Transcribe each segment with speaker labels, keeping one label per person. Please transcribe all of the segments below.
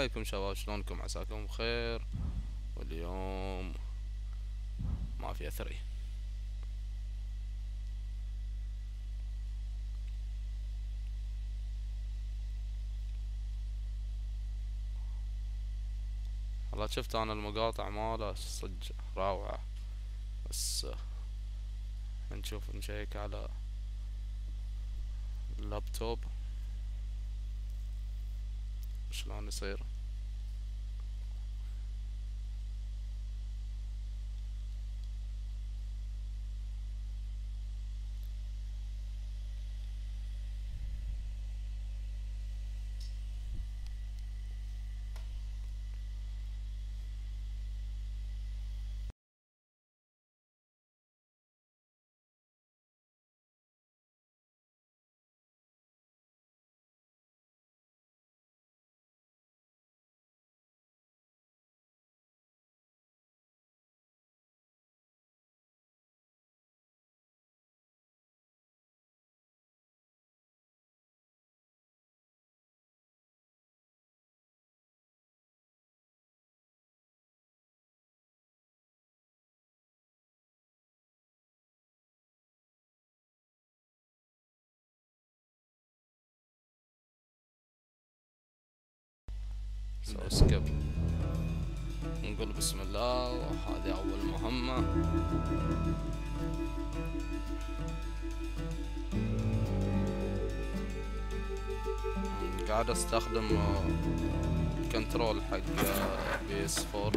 Speaker 1: عليكم شباب، شلونكم؟ عساكم بخير. واليوم مافيا 3. والله شفت انا المقاطع ماله صدق روعة، بس نشوف نشيك على اللابتوب شلون يصير. نسوي سكيب، نقول بسم الله، وهذه أول مهمة. قاعد استخدم كنترول حق PS4.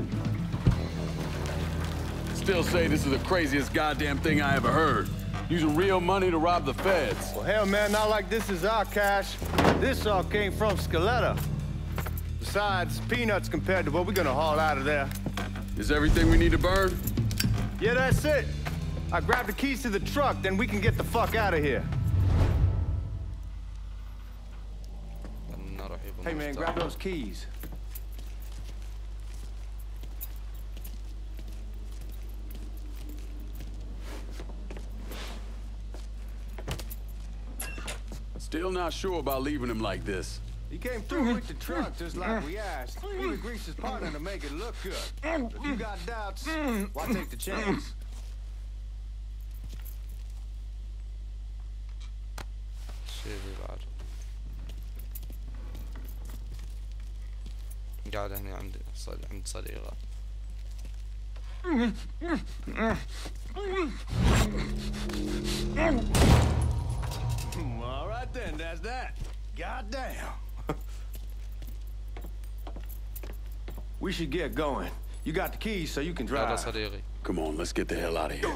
Speaker 2: Still say this is the craziest goddamn thing I ever heard. Using real money to rob the feds.
Speaker 3: Well, hell, man, not like this is our cash. This all came from Scaletta. Besides, peanuts compared to what we're gonna haul out of there.
Speaker 2: Is everything we need to burn?
Speaker 3: Yeah, that's it. I grab the keys to the truck, then we can get the fuck out of here. Hey, man, grab those keys.
Speaker 2: Still not sure about leaving him like this.
Speaker 3: He came through with the truck just like we asked. He greased his partner to make it look good. If you got doubts, why take the chance?
Speaker 1: قاعد هنا عند صديقه.
Speaker 3: All right then, that's that. Goddamn. We should get going. You got the keys so you can drive.
Speaker 2: Come on, let's get the hell out of here.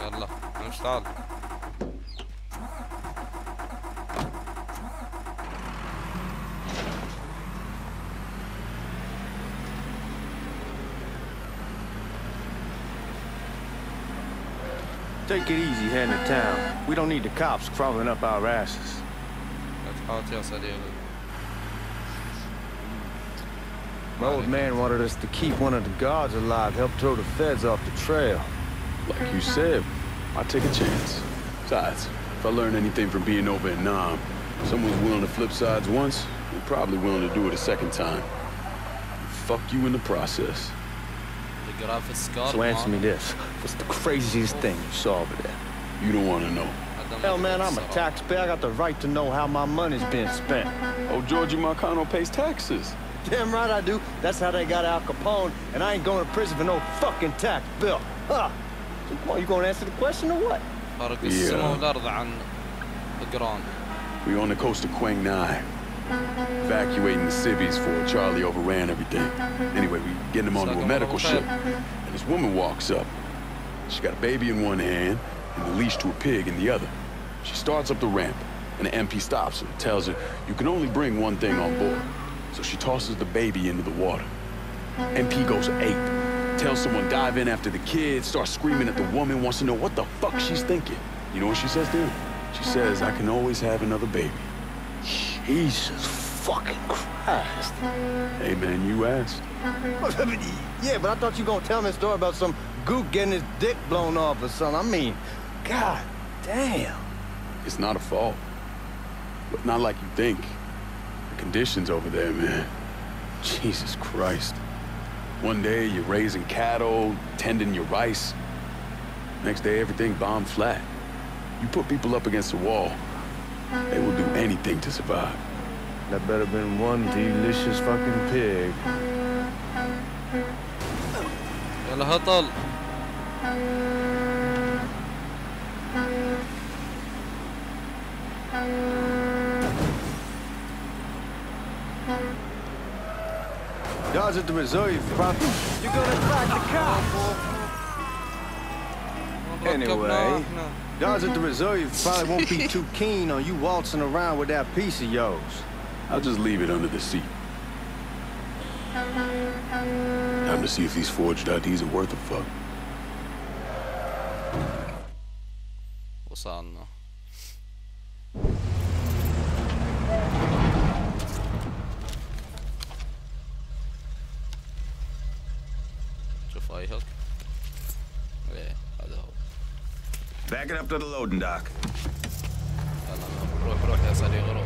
Speaker 1: يلا نشتغل.
Speaker 3: Take it easy heading to town. We don't need the cops crawling up our asses. My old man wanted us to keep one of the guards alive, help throw the feds off the trail.
Speaker 2: Like you said, I'll take a chance. Besides, if I learn anything from being over in Nam, someone's willing to flip sides once, they're probably willing to do it a second time. Fuck you in the process.
Speaker 3: So answer me this. What's the craziest thing you saw over there?
Speaker 2: You don't want to know.
Speaker 3: Hell, man, I'm a taxpayer. I got the right to know how my money's being spent.
Speaker 2: Oh, Georgie Marcano pays taxes.
Speaker 3: Damn right I do. That's how they got Al Capone, and I ain't going to prison for no fucking tax bill. Huh. So come on, you gonna answer the question or what?
Speaker 2: We on the coast of Quang Nai. Evacuating the civvies for Charlie overran everything. Anyway, we getting him onto a medical ship, and this woman walks up. She got a baby in one hand and the leash to a pig in the other. She starts up the ramp, and the MP stops her and tells her, you can only bring one thing on board. So she tosses the baby into the water. MP goes ape, tells someone dive in after the kids, starts screaming at the woman, wants to know what the fuck she's thinking. You know what she says to him? She says, I can always have another baby.
Speaker 3: Jesus fucking Christ. Christ.
Speaker 2: Hey, man, you asked.
Speaker 3: Yeah, but I thought you were gonna tell me a story about some gook getting his dick blown off or something. I mean, God damn.
Speaker 2: It's not a fault. But not like you think. The conditions over there, man. Jesus Christ. One day you're raising cattle, tending your rice. Next day everything bombed flat. You put people up against the wall, they will do anything to survive.
Speaker 3: That better been one delicious fucking pig.
Speaker 1: يلا هطل.
Speaker 3: Guards at the reserve, probably. You're gonna attract the cops. Anyway, guards at the reserve probably won't be too keen on you waltzing around with that piece of yours.
Speaker 2: I'll just leave it under the seat. Time to see if these forged IDs are worth a fuck.
Speaker 1: وصلنا. شوف اي هوك. ايه هذا هو.
Speaker 4: Back it up to the loading dock.
Speaker 1: يلا روح يا سريع روح.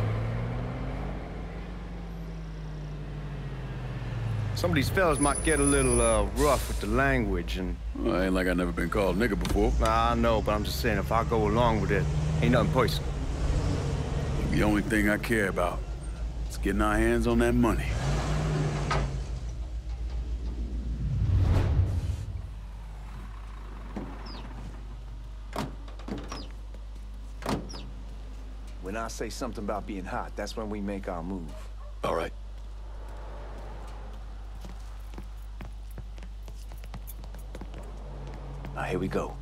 Speaker 3: Some of these fellas might get a little rough with the language and...
Speaker 2: Well, ain't like I never been called nigga before.
Speaker 3: Nah, I know, but I'm just saying if I go along with it, ain't nothing personal.
Speaker 2: The only thing I care about is getting our hands on that money.
Speaker 5: When I say something about being hot, that's when we make our move.
Speaker 2: All right.
Speaker 5: Now, here we go.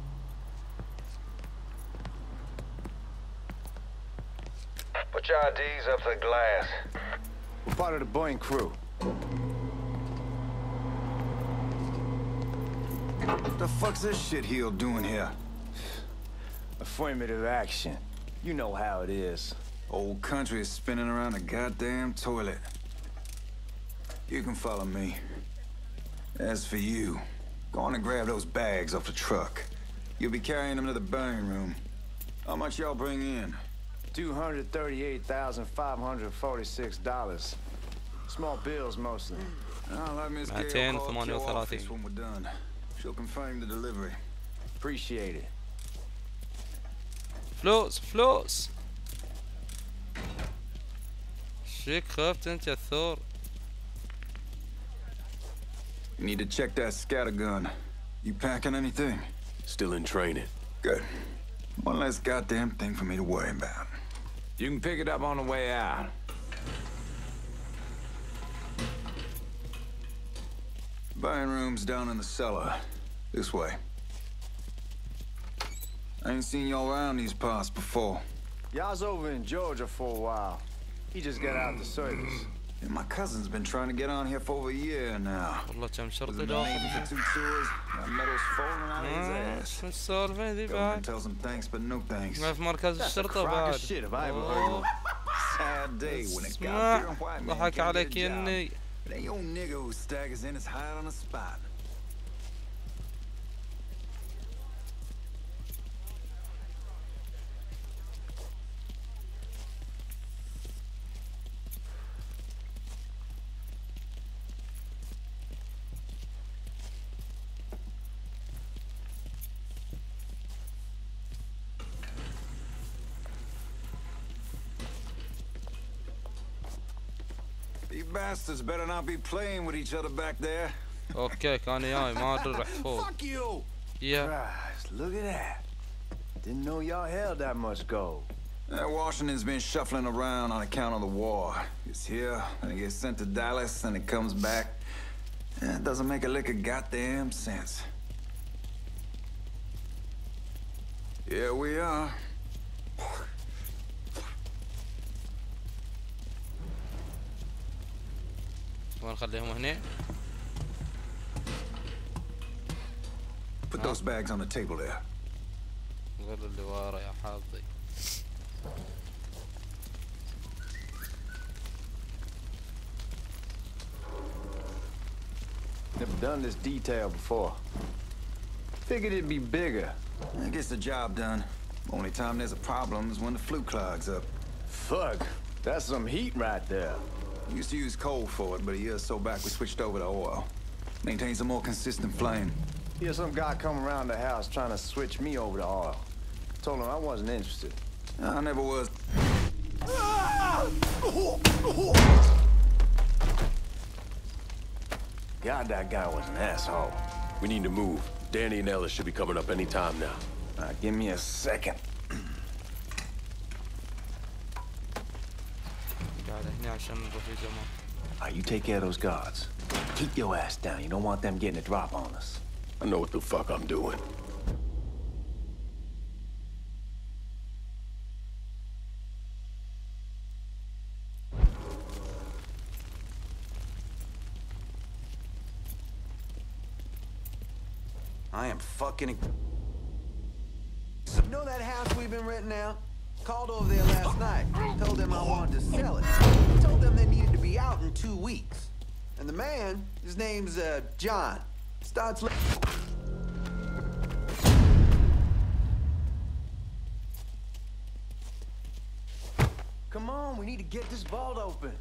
Speaker 4: Put your IDs up to the glass.
Speaker 5: We're part of the Boeing crew.
Speaker 4: What the fuck's this shitheel doing here?
Speaker 5: Affirmative action. You know how it is.
Speaker 4: Old country is spinning around a goddamn toilet. You can follow me. As for you, go on and grab those bags off the truck. You'll be carrying them to the burning room. How much y'all bring in?
Speaker 5: $238,546. Small bills mostly.
Speaker 4: I'll let Miss Gale call your office when we're done. She'll confirm the delivery.
Speaker 5: Appreciate it.
Speaker 1: فلوس شيك خفت انت يا الثور.
Speaker 4: You need to check that scattergun. You packing anything?
Speaker 2: Still in training.
Speaker 4: Good. One less goddamn thing for me to worry about.
Speaker 6: You can pick it up on the way out.
Speaker 4: Buying rooms down in the cellar. This way. I ain't seen y'all around these parts before.
Speaker 5: Y'all's over in Georgia for a while. He just got out the service.
Speaker 4: And my cousin's been trying to get on here for over a year now.
Speaker 1: والله كم شرطي
Speaker 4: Been
Speaker 1: داخل.
Speaker 4: for 2 tours, got medals falling out of his ass.
Speaker 1: شو السالفة ذي
Speaker 4: Government
Speaker 1: بعد؟
Speaker 4: tells him thanks, but no thanks.
Speaker 1: ما في مركز
Speaker 5: That's a
Speaker 1: الشرطة
Speaker 5: crock of
Speaker 1: بعد.
Speaker 5: shit if I ever heard of it.
Speaker 4: Sad day when a
Speaker 1: اسمع
Speaker 4: God-fearing white man
Speaker 1: ضحك
Speaker 4: can't
Speaker 1: عليك
Speaker 4: get a job.
Speaker 1: يني.
Speaker 4: It ain't your nigga who staggers in his hide on the spot. You bastards better not be playing with each other back there.
Speaker 1: اوكي كان جاي ما ادري رحت فوق.
Speaker 5: Fuck you!
Speaker 1: يا
Speaker 5: Christ, look at that. Didn't know y'all held that much gold.
Speaker 4: Washington's been shuffling around on account of the war. It's here, and it gets sent to Dallas, and it comes back. It doesn't make a lick of goddamn sense. Here we are.
Speaker 1: ونخليهم هنا.
Speaker 4: Put those bags on the table there.
Speaker 1: غير اللي ورا يا حظي.
Speaker 5: Never done this detail before. Figured it'd be bigger.
Speaker 4: That gets the job done. Only time there's a problem is when the flue clogs up.
Speaker 5: Fuck, that's some heat right there.
Speaker 4: We used to use coal for it, but a year or so back we switched over to oil. Maintains a more consistent flame.
Speaker 5: Here's some guy come around the house trying to switch me over to oil. Told him I wasn't interested.
Speaker 4: I never was.
Speaker 5: God, that guy was an asshole.
Speaker 7: We need to move. Danny and Ellis should be coming up any time now.
Speaker 5: Give me a second.
Speaker 1: قاعد هنا عشان نروح الجماعة.
Speaker 5: You take care of those guards. Keep your ass down. You don't want them getting a drop on us.
Speaker 7: I know what the fuck I'm doing.
Speaker 5: I am fucking... You know that house we've been renting out? Called over there last night. Told them I wanted to sell it. Told them they needed to be out in 2 weeks. And the man, his name's, John. Starts... Come on, we need to get this vault open.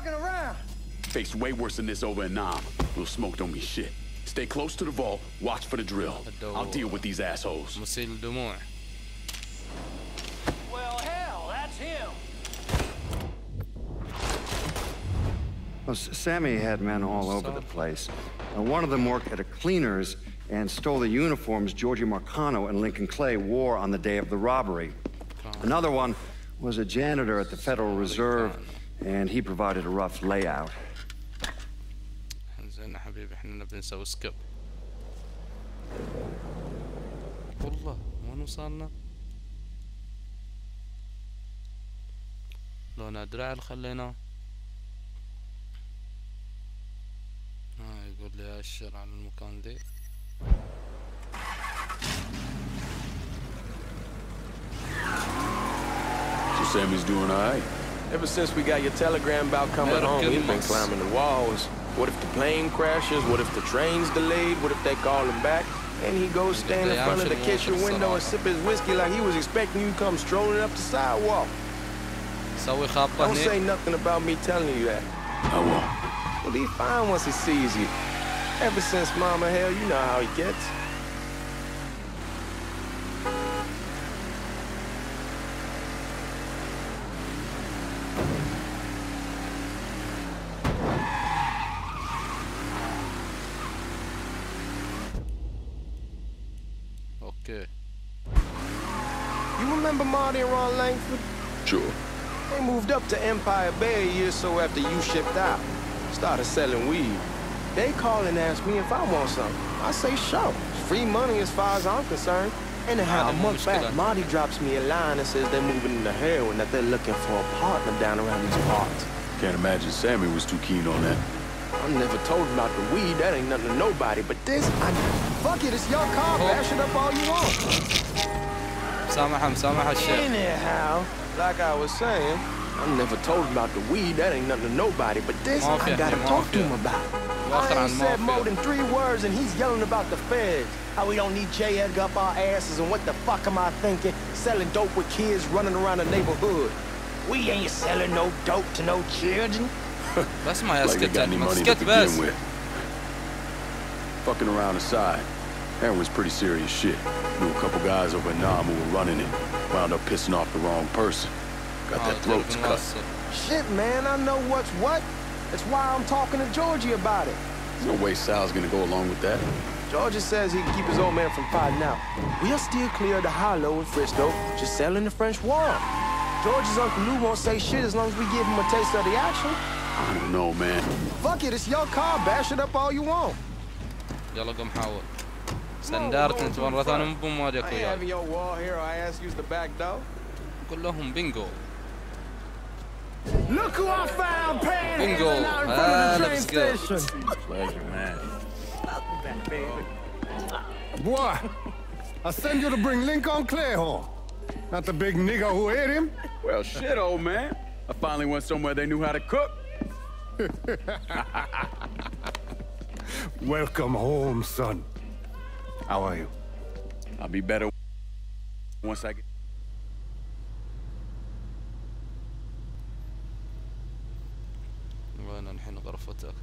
Speaker 3: fucking around.
Speaker 2: Faced way worse than this over in Nam. Little smoke don't mean shit. Stay close to the vault, watch for the drill. I'll deal with these assholes.
Speaker 1: مسيل دموع.
Speaker 3: Well, hell, that's him. Well, Sammy had men all over the place. One of them worked at a cleaner's and stole the uniforms Georgie Marcano and Lincoln Clay wore on the day of the robbery. Another one was a janitor at the Federal Reserve, and he provided a rough layout.
Speaker 1: زين حبيبي احنا نبي نسوي سكيب. والله وين وصلنا؟ لون الدراع اللي خليناه. يقول لي أشر على المكان ذي.
Speaker 2: So Sammy's doing all right?
Speaker 7: Ever since we got your telegram about coming home, we've been climbing the walls. What if the plane crashes? What if the train's delayed? What if they call him back? And he goes stand in front of the kitchen window and sip his whiskey like he was expecting you to come strolling up the sidewalk. Don't say nothing about me telling you that.
Speaker 2: I won't.
Speaker 7: Well, he's fine once he sees you. Ever since Mama, hell, you know how he gets.
Speaker 1: Okay.
Speaker 7: You remember Marty and Ron Langford?
Speaker 2: Sure.
Speaker 7: They moved up to Empire Bay a year or so after you shipped out. Started selling weed. They call and ask me if I want something. I say sure. It's free money as far as I'm concerned. Anyhow, a month back, Marty drops me a line and says they're moving into heroin, that they're looking for a partner down around these parts.
Speaker 2: Can't imagine Sammy was too keen on that.
Speaker 7: I never told him about the weed. That ain't nothing to nobody. But this, fuck it, it's your car. Bash it up all you want.
Speaker 1: مسامح الشيخ.
Speaker 7: Anyhow, like I was saying, I never told him about the weed. That ain't nothing to nobody. But this, I gotta talk to him about. I ain't said more than 3 words and he's yelling about the feds. How we don't need J. Edgar up our asses, and what the fuck am I thinking? Selling dope with kids running around the neighborhood. We ain't selling no dope to no children.
Speaker 1: بس ما
Speaker 2: Like they got any money to begin with. Fucking around aside, heroin's pretty serious shit. Knew a couple guys over in Nam who were running it. Wound up pissing off the wrong person. Got their throats cut.
Speaker 7: Shit, man, I know what's what. That's why I'm talking to Georgie about it.
Speaker 2: There's no way Sal's gonna go along with that.
Speaker 7: Georgie says he can keep his old man from fighting out. We'll steer clear of the hollow in Frisco, just selling the French Wall. George's Uncle Lou won't say shit as long as we give him a taste of the action.
Speaker 2: I don't know, man.
Speaker 7: Fuck it, it's your car. Bash it up all you want.
Speaker 1: يلا قم حاول. سندارت انت مرة ثانية مو بمواجهك
Speaker 7: وياي. I ain't having your wall here or I ask you the back door.
Speaker 1: كلهم بينجو.
Speaker 3: Look who I found paying
Speaker 1: Bingo.
Speaker 3: out in front of the train
Speaker 1: Let's go.
Speaker 3: station.
Speaker 2: Pleasure, man.
Speaker 8: Boy, I send you to bring Lincoln Clay home. Not the big nigga who ate him.
Speaker 2: Well, shit, old man. I finally went somewhere they knew how to cook.
Speaker 8: Welcome home, son. How are you?
Speaker 2: I'll be better once I get...
Speaker 1: وين الحين غرفتك؟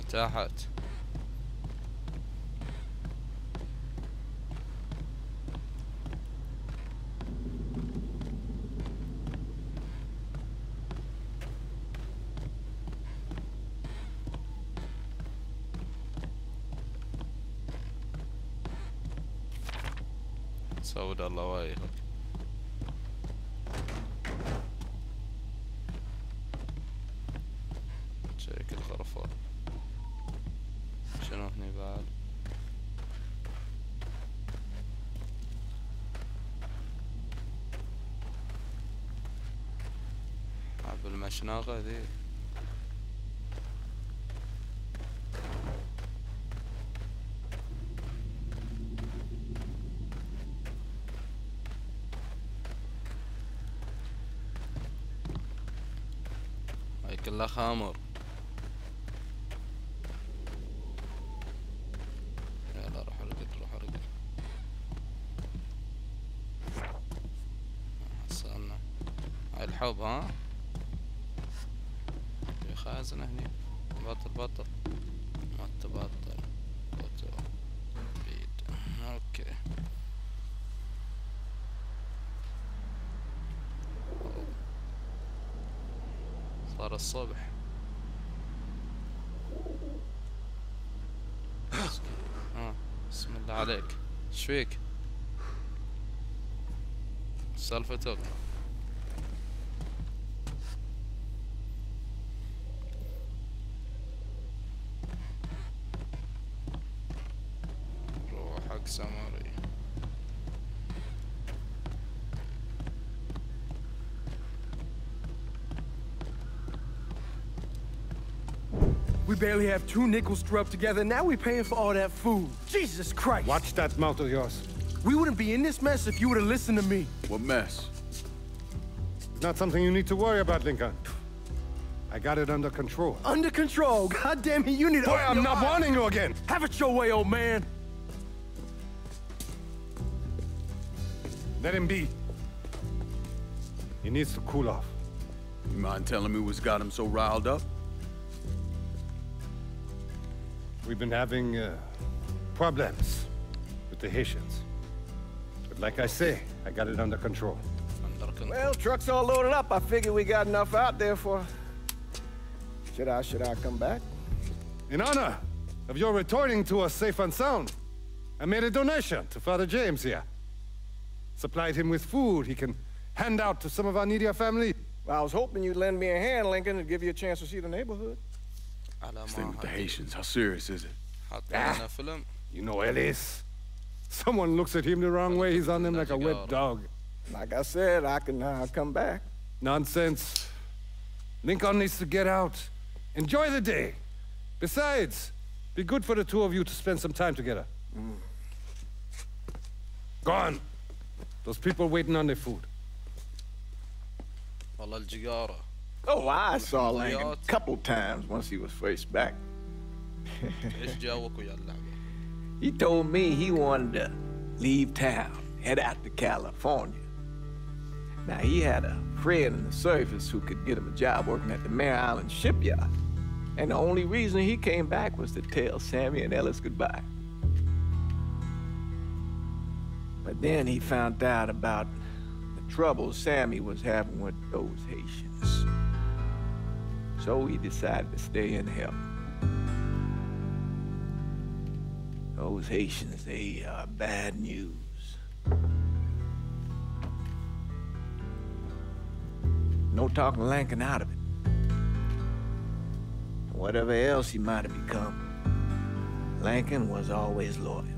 Speaker 1: تحت. سود الله وجهك. شيك الغرفة. شنو هني بعد؟ حب المشناقة ذي. هاي كلها خامر. سحب ها. في خازنة هني. بطل ما تبطل. بيد. اوكي. صار الصبح. بسم الله عليك. ايش فيك؟ سالفتك؟ روحك سمري.
Speaker 7: We barely have 2 nickels to rub together, now we're paying for all that food. Jesus Christ!
Speaker 8: Watch that mouth of yours.
Speaker 7: We wouldn't be in this mess if you would have listened to me.
Speaker 2: What mess?
Speaker 8: It's not something you need to worry about, Lincoln. I got it under control.
Speaker 7: Under control? God damn it, you need to...
Speaker 8: Boy, I'm not warning you again!
Speaker 7: Have it your way, old man!
Speaker 8: Let him be. He needs to cool off.
Speaker 2: You mind telling me what's got him so riled up?
Speaker 8: We've been having problems with the Haitians. But like I say, I got it under control.
Speaker 7: Well, truck's all loaded up. I figure we got enough out there for... Should I come back?
Speaker 8: In honor of your returning to us safe and sound, I made a donation to Father James here. Supplied him with food he can hand out to some of our needier family.
Speaker 7: Well, I was hoping you'd lend me a hand, Lincoln, and give you a chance to see the neighborhood.
Speaker 2: This thing with the Haitians, how serious is it?
Speaker 8: You know Ellis. Someone looks at him the wrong way, he's on them like a wet dog.
Speaker 7: Like I said, I can come back.
Speaker 8: Nonsense. Lincoln needs to get out. Enjoy the day. Besides, be good for the two of you to spend some time together. Go on. Those people waiting on their food.
Speaker 7: Oh, I saw Lincoln a couple times once he was first back. He told me he wanted to leave town, head out to California. Now, he had a friend in the service who could get him a job working at the Mare Island shipyard. And the only reason he came back was to tell Sammy and Ellis goodbye. But then he found out about the trouble Sammy was having with those Haitians. So he decided to stay and help. Those Haitians, they are bad news. No talking Lincoln out of it. Whatever else he might have become, Lincoln was always loyal.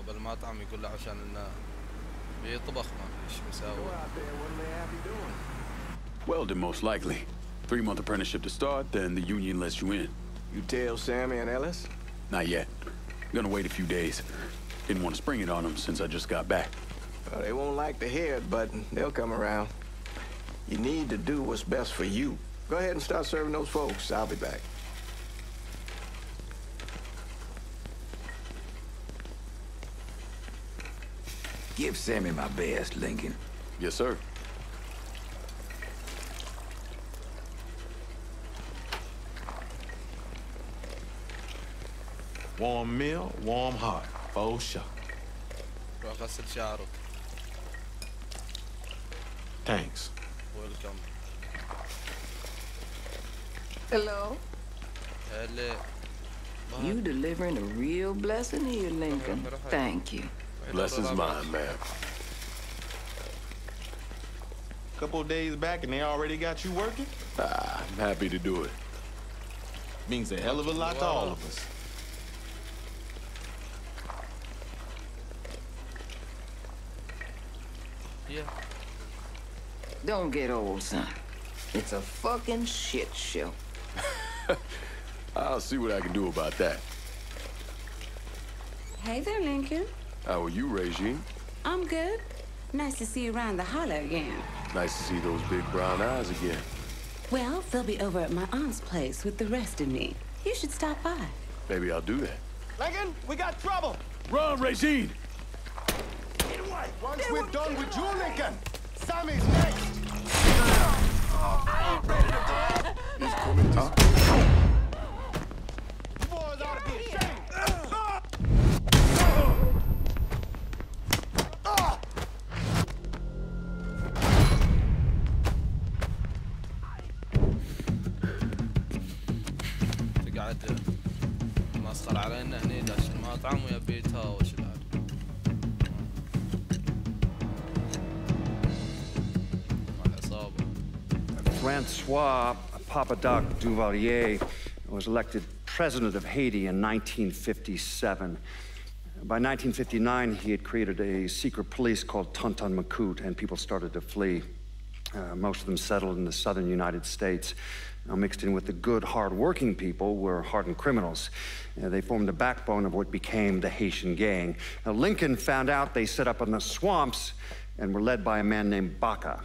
Speaker 1: المطعم يقول له عشان انه بيطبخ ما فيش بيساوي.
Speaker 2: Welding most likely. 3-month apprenticeship to start, then the union lets you in.
Speaker 7: You tell Sammy and Ellis?
Speaker 2: Not yet. I'm gonna wait a few days. Didn't want to spring it on them since I just got back.
Speaker 7: Well, they won't like to hear it, but they'll come around. You need to do what's best for you. Go ahead and start serving those folks. I'll be back.
Speaker 9: Give Sammy my best, Lincoln.
Speaker 2: Yes, sir.
Speaker 10: Warm meal, warm heart. For sure. Thanks.
Speaker 1: Welcome.
Speaker 11: Hello.
Speaker 1: Hello.
Speaker 11: You delivering a real blessing here, Lincoln. Thank you.
Speaker 2: Blessing's mine, ma'am.
Speaker 10: Couple of days back and they already got you working?
Speaker 2: I'm happy to do it.
Speaker 10: Means a hell of a lot to all of us.
Speaker 1: Yeah.
Speaker 11: Don't get old, son. It's a fucking shit show.
Speaker 2: I'll see what I can do about that.
Speaker 12: Hey there, Lincoln.
Speaker 2: How are you, Regine?
Speaker 12: I'm good. Nice to see you around the holler again.
Speaker 2: Nice to see those big brown eyes again.
Speaker 12: Well, they'll be over at my aunt's place with the rest of me. You should stop by.
Speaker 2: Maybe I'll do that.
Speaker 7: Lincoln, we got trouble.
Speaker 2: Run, Regine!
Speaker 8: Once we're done with you, Lincoln, Sammy's next.
Speaker 7: I ain't ready to die.
Speaker 2: He's coming to...
Speaker 8: Boys ought to be ashamed.
Speaker 1: تقعد مسخر علينا هني داش المطعم ويبي يتهاوش بعد. العصابة.
Speaker 3: Francois Papadoc Duvalier was elected president of Haiti in 1957. By 1959, he had created a secret police called Tonton Macoute, and people started to flee. Most of them settled in the southern United States. Now, mixed in with the good, hard-working people were hardened criminals. They formed the backbone of what became the Haitian gang. Now, Lincoln found out they set up in the swamps and were led by a man named Baca.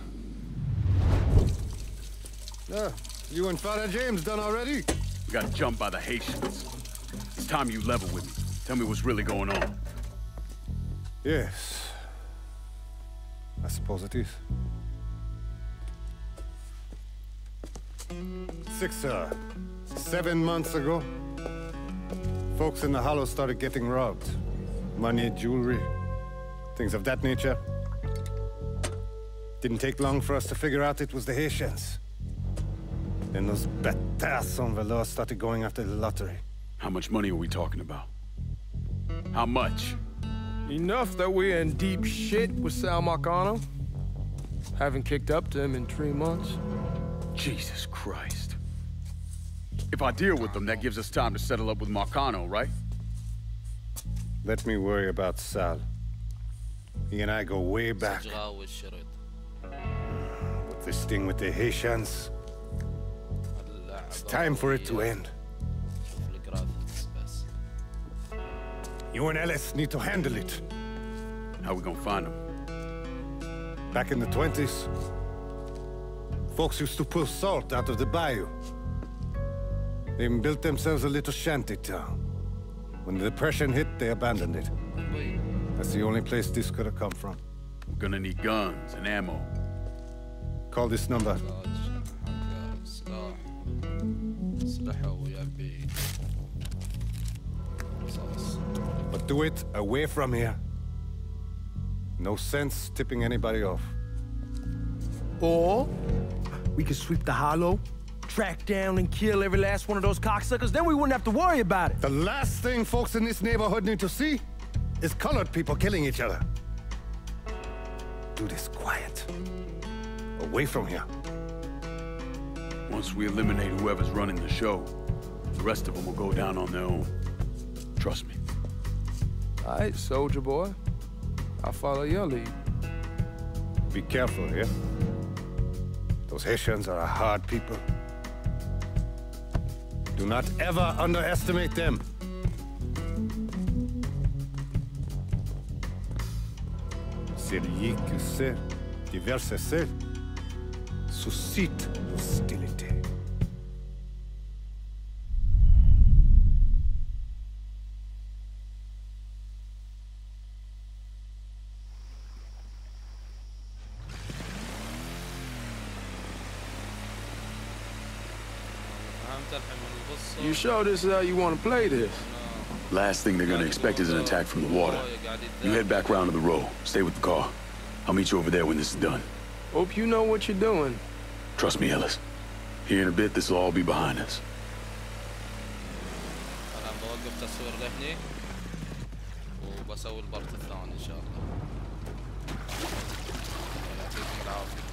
Speaker 8: You and Father James done already?
Speaker 2: We got jumped by the Haitians. It's time you level with me. Tell me what's really going on.
Speaker 8: Yes. I suppose it is. 7 months ago, folks in the Hollow started getting robbed. Money, jewelry, things of that nature. Didn't take long for us to figure out it was the Haitians. Then those bâtards en velours started going after the lottery.
Speaker 2: How much money are we talking about? How much?
Speaker 7: Enough that we're in deep shit with Sal Marcano. Haven't kicked up to him in 3 months.
Speaker 2: Jesus Christ. If I deal with them, that gives us time to settle up with Marcano, right?
Speaker 8: Let me worry about Sal. He and I go way back. But this thing with the Haitians, it's time for it to end. You and Ellis need to handle it.
Speaker 2: How we gonna find them?
Speaker 8: Back in the 20s, folks used to pull salt out of the bayou. They even built themselves a little shanty town. When the Depression hit, they abandoned it. That's the only place this could have come from.
Speaker 2: We're gonna need guns and ammo.
Speaker 8: Call this number. But do it away from here. No sense tipping anybody off.
Speaker 7: Or we could sweep the Hollow, track down and kill every last one of those cocksuckers, then we wouldn't have to worry about it.
Speaker 8: The last thing folks in this neighborhood need to see is colored people killing each other. Do this quiet. Away from here.
Speaker 2: Once we eliminate whoever's running the show, the rest of them will go down on their own. Trust me.
Speaker 7: All right, soldier boy. I'll follow your lead.
Speaker 8: Be careful here. Those Haitians are a hard people. Do not ever underestimate them. Celui qui sait diverser seul suscite l'hostilité.
Speaker 7: You sure this is how you want to play this?
Speaker 2: Last thing they're gonna expect is an attack from the water. You head back round to the row. Stay with the car. I'll meet you over there when this is done.
Speaker 7: Hope you know what you're doing.
Speaker 2: Trust me, Ellis. Here in a bit, this will all be behind us.
Speaker 1: أنا بوقف تصوير لهني وبسوي البارت الثاني إن شاء الله. يعطيكم العافية.